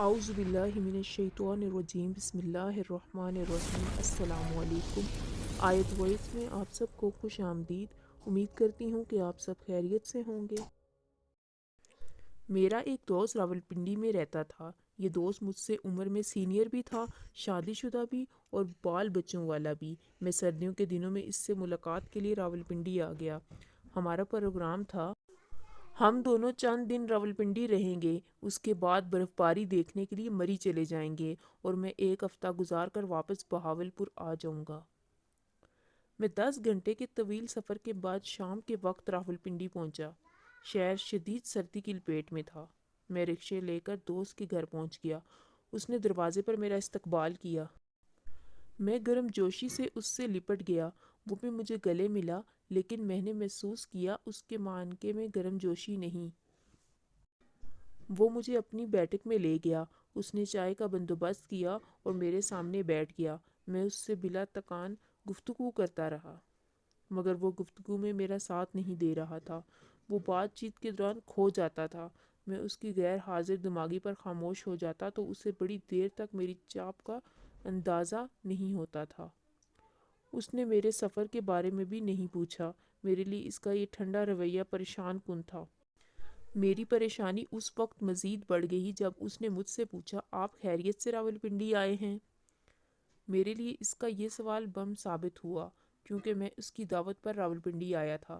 اعوذ باللہ من الشیطان الرجیم بسم اللہ الرحمن الرحیم السلام علیکم۔ آیت وائس میں آپ سب کو خوش آمدید۔ امید کرتی ہوں کہ آپ سب خیریت سے ہوں گے۔ میرا ایک دوست راولپنڈی میں رہتا تھا۔ یہ دوست مجھ سے عمر میں سینئر بھی تھا، شادی شدہ بھی اور بال بچوں والا بھی۔ میں سردیوں کے دنوں میں اس سے ملاقات کے لیے راولپنڈی آ گیا۔ ہمارا پروگرام تھا ہم دونوں چند دن راولپنڈی رہیں گے، اس کے بعد برف باری دیکھنے کے لیے مری چلے جائیں گے اور میں ایک ہفتہ گزار کر واپس بہاولپور آ جاؤں گا۔ میں 10 گھنٹے کے طویل سفر کے بعد شام کے وقت راولپنڈی پہنچا۔ شہر شدید سردی کی لپیٹ میں تھا۔ میں رکشے لے کر دوست کے گھر پہنچ گیا۔ اس نے دروازے پر میرا استقبال کیا۔ میں گرم جوشی سے اس سے لپٹ گیا۔ وہ بھی مجھے گلے ملا، لیکن میں نے محسوس کیا اس کے معنقے میں گرم جوشی نہیں۔ وہ مجھے اپنی بیٹھک میں لے گیا۔ اس نے چائے کا بندوبست کیا اور میرے سامنے بیٹھ گیا۔ میں اس سے بلا تکان گفتگو کرتا رہا، مگر وہ گفتگو میں میرا ساتھ نہیں دے رہا تھا۔ وہ بات چیت کے دوران کھو جاتا تھا۔ میں اس کی غیر حاضر دماغی پر خاموش ہو جاتا تو اسے بڑی دیر تک میری چاپ کا اندازہ نہیں ہوتا تھا۔ اس نے میرے سفر کے بارے میں بھی نہیں پوچھا۔ میرے لیے اس کا یہ ٹھنڈا رویہ پریشان کن تھا۔ میری پریشانی اس وقت مزید بڑھ گئی جب اس نے مجھ سے پوچھا، آپ خیریت سے راولپنڈی آئے ہیں؟ میرے لیے اس کا یہ سوال بم ثابت ہوا، کیونکہ میں اس کی دعوت پر راولپنڈی آیا تھا۔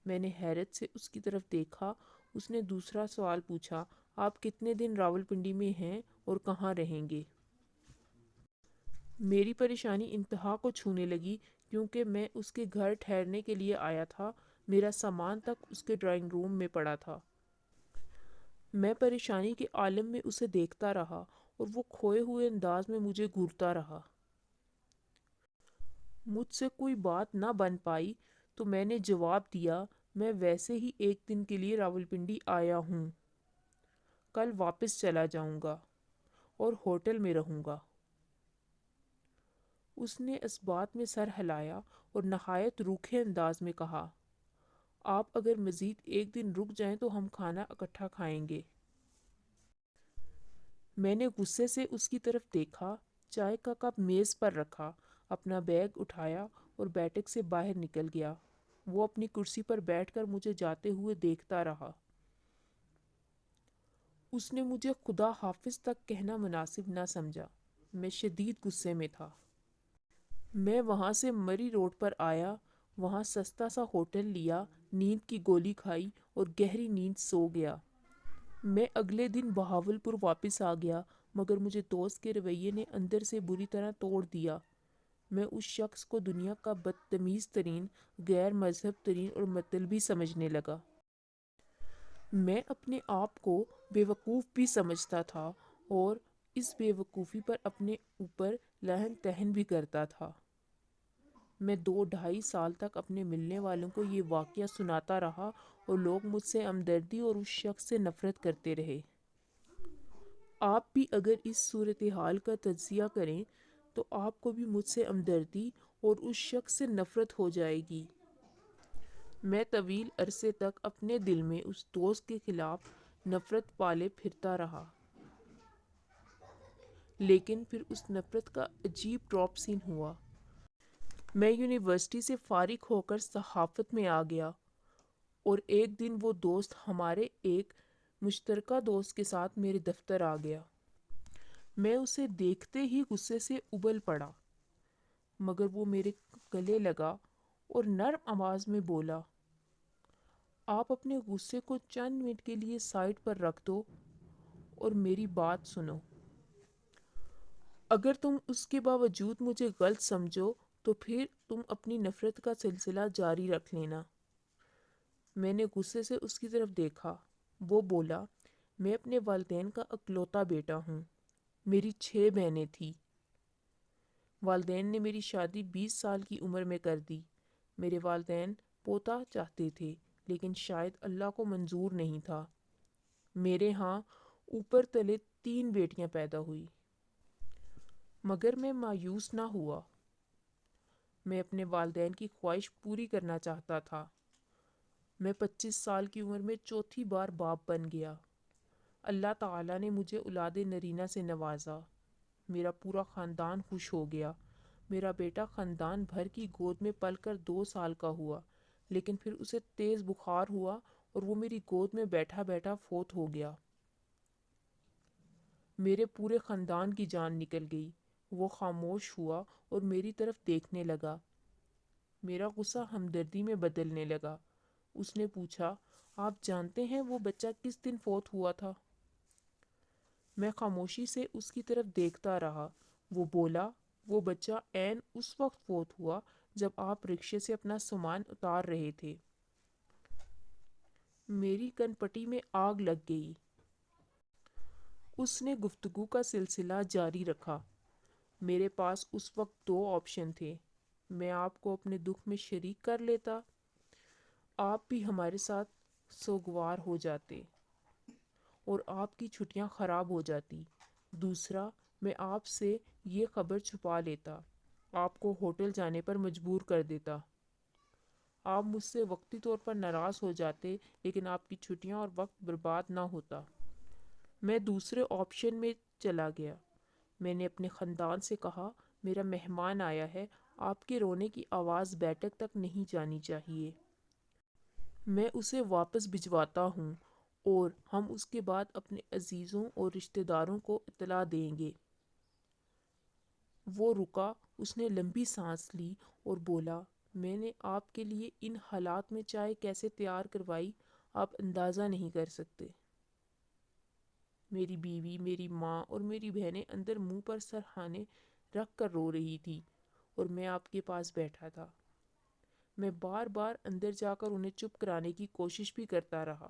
میں نے حیرت سے اس کی طرف دیکھا۔ اس نے دوسرا سوال پوچھا، آپ کتنے دن راولپنڈی میں ہیں اور کہاں رہیں گے؟ میری پریشانی انتہا کو چھونے لگی، کیونکہ میں اس کے گھر ٹھہرنے کے لیے آیا تھا۔ میرا سامان تک اس کے ڈرائنگ روم میں پڑا تھا۔ میں پریشانی کے عالم میں اسے دیکھتا رہا اور وہ کھوئے ہوئے انداز میں مجھے گھورتا رہا۔ مجھ سے کوئی بات نہ بن پائی تو میں نے جواب دیا، میں ویسے ہی ایک دن کے لیے راولپنڈی آیا ہوں، کل واپس چلا جاؤں گا اور ہوٹل میں رہوں گا۔ اس نے اس بات میں سر ہلایا اور نہایت روکھے انداز میں کہا، آپ اگر مزید ایک دن رک جائیں تو ہم کھانا اکٹھا کھائیں گے۔ میں نے غصے سے اس کی طرف دیکھا، چائے کا کپ میز پر رکھا، اپنا بیگ اٹھایا اور بیٹھک سے باہر نکل گیا۔ وہ اپنی کرسی پر بیٹھ کر مجھے جاتے ہوئے دیکھتا رہا۔ اس نے مجھے خدا حافظ تک کہنا مناسب نہ سمجھا۔ میں شدید غصے میں تھا۔ میں وہاں سے مری روڈ پر آیا، وہاں سستا سا ہوٹل لیا، نیند کی گولی کھائی اور گہری نیند سو گیا۔ میں اگلے دن بہاولپور واپس آ گیا، مگر مجھے دوست کے رویے نے اندر سے بری طرح توڑ دیا۔ میں اس شخص کو دنیا کا بدتمیز ترین، غیر مہذب ترین اور مطلبی سمجھنے لگا۔ میں اپنے آپ کو بے وقوف بھی سمجھتا تھا اور اس بے وقوفی پر اپنے اوپر لعن طعن بھی کرتا تھا۔ میں 2-2.5 سال تک اپنے ملنے والوں کو یہ واقعہ سناتا رہا اور لوگ مجھ سے ہمدردی اور اس شخص سے نفرت کرتے رہے۔ آپ بھی اگر اس صورتحال کا تجزیہ کریں تو آپ کو بھی مجھ سے ہمدردی اور اس شخص سے نفرت ہو جائے گی۔ میں طویل عرصے تک اپنے دل میں اس دوست کے خلاف نفرت پالے پھرتا رہا، لیکن پھر اس نفرت کا عجیب ڈراپ سین ہوا۔ میں یونیورسٹی سے فارغ ہو کر صحافت میں آ گیا اور ایک دن وہ دوست ہمارے ایک مشترکہ دوست کے ساتھ میرے دفتر آ گیا۔ میں اسے دیکھتے ہی غصے سے ابل پڑا، مگر وہ میرے گلے لگا اور نرم آواز میں بولا، آپ اپنے غصے کو چند منٹ کے لیے سائڈ پر رکھ دو اور میری بات سنو۔ اگر تم اس کے باوجود مجھے غلط سمجھو تو پھر تم اپنی نفرت کا سلسلہ جاری رکھ لینا۔ میں نے غصے سے اس کی طرف دیکھا۔ وہ بولا، میں اپنے والدین کا اکلوتا بیٹا ہوں۔ میری 6 بہنیں تھیں۔ والدین نے میری شادی 20 سال کی عمر میں کر دی۔ میرے والدین پوتا چاہتے تھے، لیکن شاید اللہ کو منظور نہیں تھا۔ میرے ہاں اوپر تلے 3 بیٹیاں پیدا ہوئی، مگر میں مایوس نہ ہوا۔ میں اپنے والدین کی خواہش پوری کرنا چاہتا تھا۔ میں 25 سال کی عمر میں چوتھی بار باپ بن گیا۔ اللہ تعالیٰ نے مجھے اولاد نرینہ سے نوازا، میرا پورا خاندان خوش ہو گیا۔ میرا بیٹا خاندان بھر کی گود میں پل کر 2 سال کا ہوا، لیکن پھر اسے تیز بخار ہوا اور وہ میری گود میں بیٹھا بیٹھا فوت ہو گیا۔ میرے پورے خاندان کی جان نکل گئی۔ وہ خاموش ہوا اور میری طرف دیکھنے لگا۔ میرا غصہ ہمدردی میں بدلنے لگا۔ اس نے پوچھا، آپ جانتے ہیں وہ بچہ کس دن فوت ہوا تھا؟ میں خاموشی سے اس کی طرف دیکھتا رہا۔ وہ بولا، وہ بچہ عین اس وقت فوت ہوا جب آپ رکشے سے اپنا سامان اتار رہے تھے۔ میری کن پٹی میں آگ لگ گئی۔ اس نے گفتگو کا سلسلہ جاری رکھا، میرے پاس اس وقت 2 آپشن تھے۔ میں آپ کو اپنے دکھ میں شریک کر لیتا، آپ بھی ہمارے ساتھ سوگوار ہو جاتے اور آپ کی چھٹیاں خراب ہو جاتی۔ دوسرا، میں آپ سے یہ خبر چھپا لیتا، آپ کو ہوٹل جانے پر مجبور کر دیتا۔ آپ مجھ سے وقتی طور پر ناراض ہو جاتے، لیکن آپ کی چھٹیاں اور وقت برباد نہ ہوتا۔ میں دوسرے آپشن میں چلا گیا۔ میں نے اپنے خاندان سے کہا، میرا مہمان آیا ہے، آپ کے رونے کی آواز بیٹھک تک نہیں جانی چاہیے۔ میں اسے واپس بھجواتا ہوں اور ہم اس کے بعد اپنے عزیزوں اور رشتہ داروں کو اطلاع دیں گے۔ وہ رکا، اس نے لمبی سانس لی اور بولا، میں نے آپ کے لیے ان حالات میں چائے کیسے تیار کروائی، آپ اندازہ نہیں کر سکتے۔ میری بیوی، میری ماں اور میری بہنیں اندر منہ پر سرہانے رکھ کر رو رہی تھی اور میں آپ کے پاس بیٹھا تھا۔ میں بار بار اندر جا کر انہیں چپ کرانے کی کوشش بھی کرتا رہا۔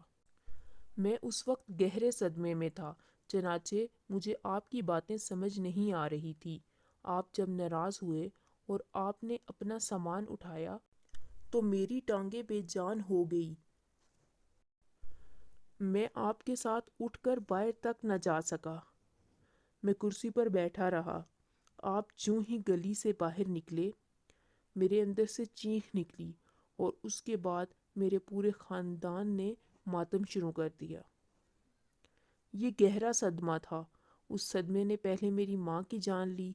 میں اس وقت گہرے صدمے میں تھا، چنانچہ مجھے آپ کی باتیں سمجھ نہیں آ رہی تھی۔ آپ جب ناراض ہوئے اور آپ نے اپنا سامان اٹھایا تو میری ٹانگیں بے جان ہو گئی۔ میں آپ کے ساتھ اٹھ کر باہر تک نہ جا سکا۔ میں کرسی پر بیٹھا رہا۔ آپ جوں ہی گلی سے باہر نکلے، میرے اندر سے چیخ نکلی اور اس کے بعد میرے پورے خاندان نے ماتم شروع کر دیا۔ یہ گہرا صدمہ تھا۔ اس صدمے نے پہلے میری ماں کی جان لی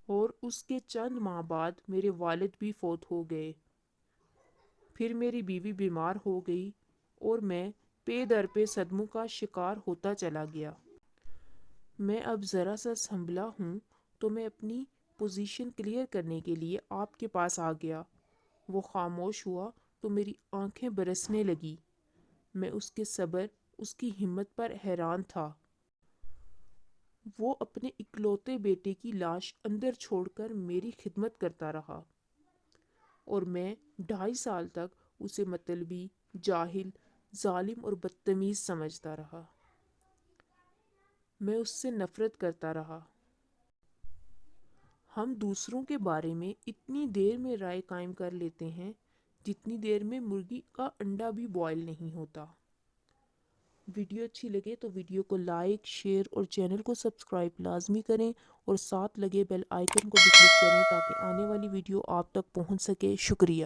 اور اس کے چند ماہ بعد میرے والد بھی فوت ہو گئے۔ پھر میری بیوی بیمار ہو گئی اور میں پے در پہ صدموں کا شکار ہوتا چلا گیا۔ میں اب ذرا سا سنبھلا ہوں تو میں اپنی پوزیشن کلیئر کرنے کے لیے آپ کے پاس آ گیا۔ وہ خاموش ہوا تو میری آنکھیں برسنے لگی۔ میں اس کے صبر، اس کی ہمت پر حیران تھا۔ وہ اپنے اکلوتے بیٹے کی لاش اندر چھوڑ کر میری خدمت کرتا رہا اور میں 2.5 سال تک اسے مطلبی، جاہل، ظالم اور بدتمیز سمجھتا رہا۔ میں اس سے نفرت کرتا رہا۔ ہم دوسروں کے بارے میں اتنی دیر میں رائے قائم کر لیتے ہیں جتنی دیر میں مرغی کا انڈا بھی بوائل نہیں ہوتا۔ ویڈیو اچھی لگے تو ویڈیو کو لائک، شیئر اور چینل کو سبسکرائب لازمی کریں اور ساتھ لگے بیل آئیکن کو بھی کلک کریں تاکہ آنے والی ویڈیو آپ تک پہنچ سکے۔ شکریہ۔